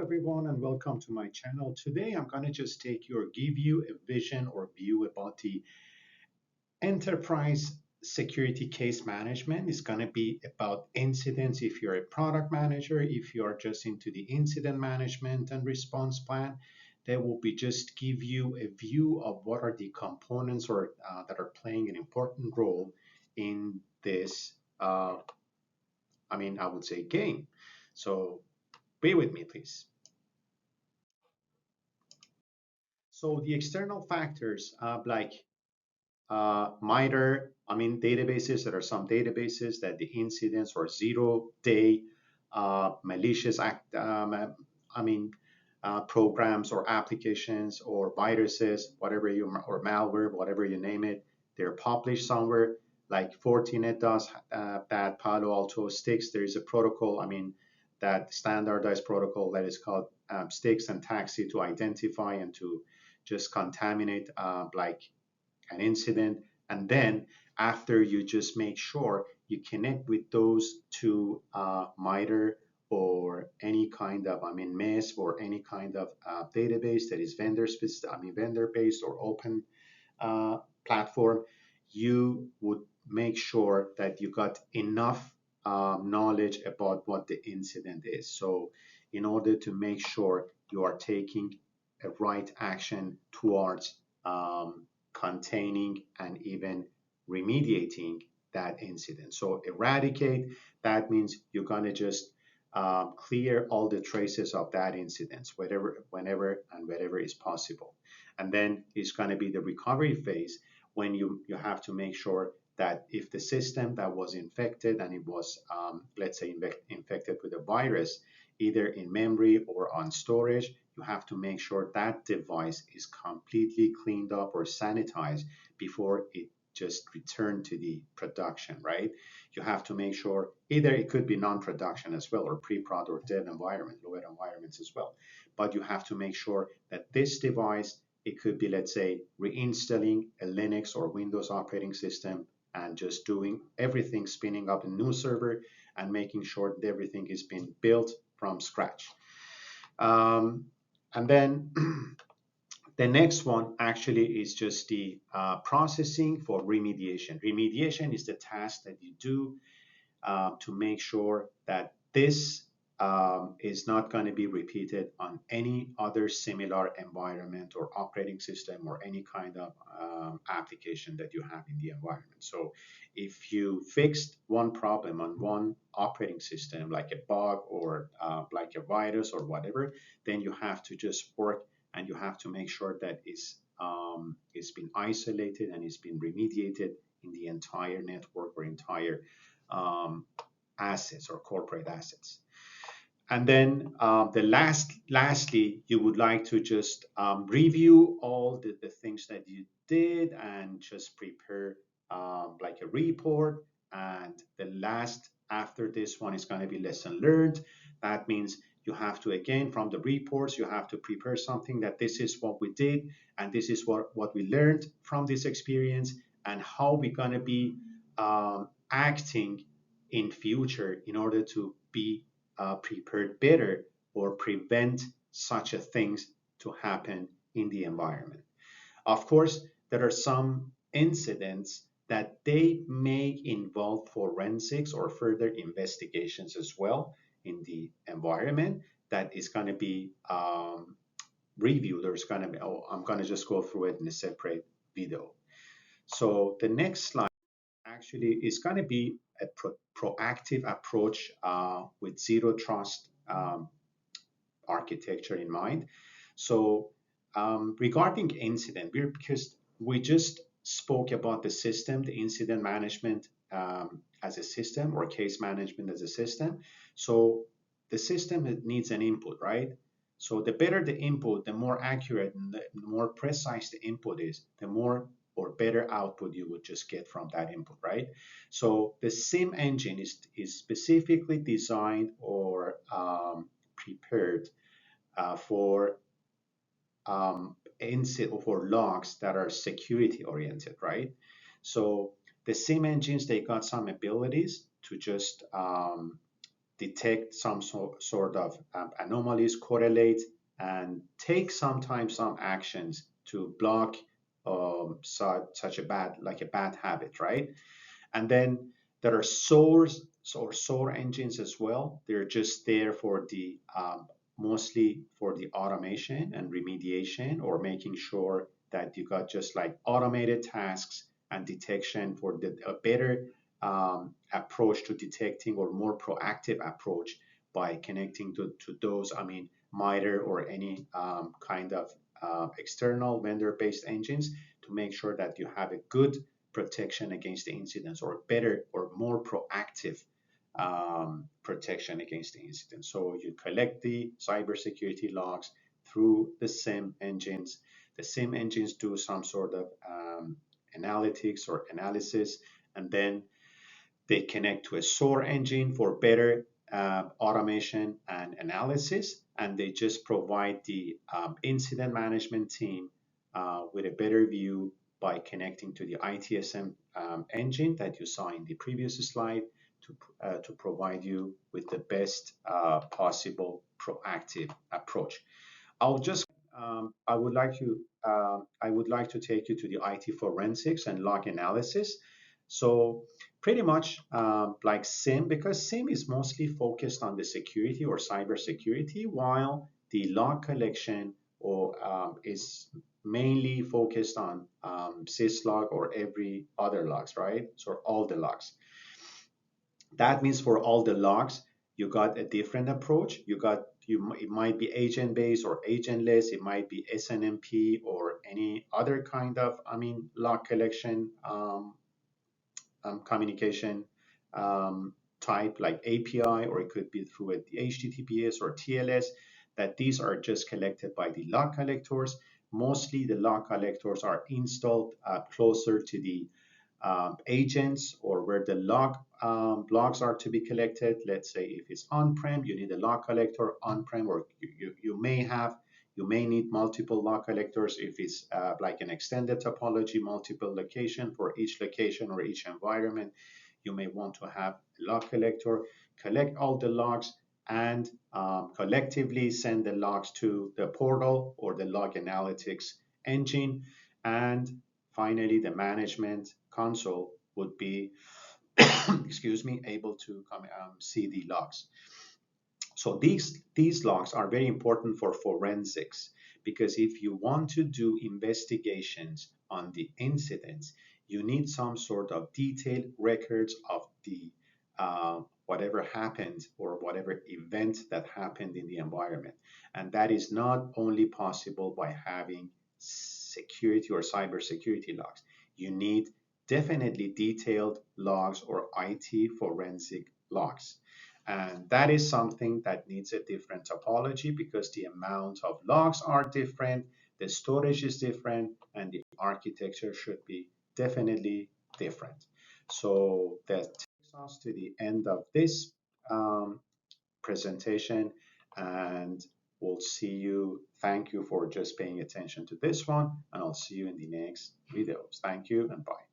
everyone, and welcome to my channel. Today, I'm going to just give you a vision or view about the enterprise security case management. It's going to be about incidents if you're a product manager, if you're just into the incident management and response plan. That will be just give you a view of what are the components or that are playing an important role in this. I would say game. So bear with me, please. So the external factors like MITRE, databases, there are some databases that the incidents or 0-day malicious programs or applications or viruses, or malware, whatever you name it, they're published somewhere. Like Fortinet does that, Palo Alto Sticks. There is a protocol, that standardized protocol that is called Sticks and Taxi to identify and to just contaminate like an incident. And then after you just make sure you connect with those to MITRE or any kind of MISP or any kind of database that is vendor based or open platform, you would make sure that you got enough knowledge about what the incident is. So in order to make sure you are taking a right action towards containing and even remediating that incident. So eradicate, that means you're gonna just clear all the traces of that incident, whenever and wherever is possible. And then it's gonna be the recovery phase when you have to make sure that if the system that was infected and it was, let's say, infected with a virus, either in memory or on storage, you have to make sure that device is completely cleaned up or sanitized before it just return to the production, right? You have to make sure either it could be non-production as well or pre-prod or dev environment, low-end environments as well. But you have to make sure that this device, it could be, let's say, reinstalling a Linux or Windows operating system and just doing everything, spinning up a new server and making sure that everything is being built from scratch. And then the next one actually is just the processing for remediation. Remediation is the task that you do to make sure that this is not going to be repeated on any other similar environment or operating system or any kind of application that you have in the environment. So if you fixed one problem on one operating system, like a bug or like a virus or whatever, then you have to just work and you have to make sure that it's been isolated and it's been remediated in the entire network or entire um, assets or corporate assets. And then lastly, you would like to just review all the things that you did and just prepare like a report. And the last after this one is going to be lesson learned. That means you have to, again, from the reports, you have to prepare something that this is what we did and this is what we learned from this experience and how we're going to be acting in future in order to be prepared better or prevent such a things to happen in the environment. Of course, there are some incidents that they may involve forensics or further investigations as well in the environment that is going to be reviewed. There's going to be, I'm going to just go through it in a separate video. So the next slide actually is going to be a proactive approach with zero trust architecture in mind. So regarding incident, because we just spoke about the system, the incident management as a system or case management as a system. So the system needs an input, right? So the better the input, the more accurate and the more precise the input is, the more or better output you would just get from that input, right? So the SIEM engine is specifically designed or prepared for for logs that are security oriented, right? So the SIEM engines, they got some abilities to just detect some sort of anomalies, correlate, and take sometimes some actions to block such a bad, like a bad habit, right? And then there are SOAR engines as well. They're just there for the mostly for the automation and remediation, or making sure that you got just like automated tasks and detection for a better approach to detecting, or more proactive approach by connecting to those, I mean, MITRE or any kind of external vendor-based engines, to make sure that you have a good protection against the incidents, or better or more proactive protection against the incident. So you collect the cybersecurity logs through the SIEM engines. The SIEM engines do some sort of analytics or analysis, and then they connect to a SOAR engine for better automation and analysis, and they just provide the incident management team with a better view by connecting to the ITSM engine that you saw in the previous slide, to provide you with the best possible proactive approach. I'll just I would like to take you to the IT forensics and log analysis. So pretty much like SIEM, because SIEM is mostly focused on the security or cyber security, while the log collection or is mainly focused on syslog or every other logs, right? So all the logs. That means for all the logs, you got a different approach. It might be agent based or agentless. It might be SNMP or any other kind of, I mean, log collection communication type, like API, or it could be through the HTTPS or TLS. That these are just collected by the log collectors. Mostly the log collectors are installed closer to the agents, or where the logs are to be collected. Let's say if it's on-prem, you need a log collector on-prem, or you may need multiple log collectors if it's like an extended topology, multiple location. For each location or each environment, you may want to have a log collector, collect all the logs, and collectively send the logs to the portal or the log analytics engine. And finally, the management console would be excuse me, able to see the logs. So these logs are very important for forensics, because if you want to do investigations on the incidents, you need some sort of detailed records of the whatever happened, or whatever event that happened in the environment. And that is not only possible by having security or cybersecurity logs. You need definitely detailed logs or IT forensic logs. And that is something that needs a different topology, because the amount of logs are different, the storage is different, and the architecture should be definitely different. So that takes us to the end of this presentation, and we'll see you. Thank you for just paying attention to this one, and I'll see you in the next videos. Thank you and bye.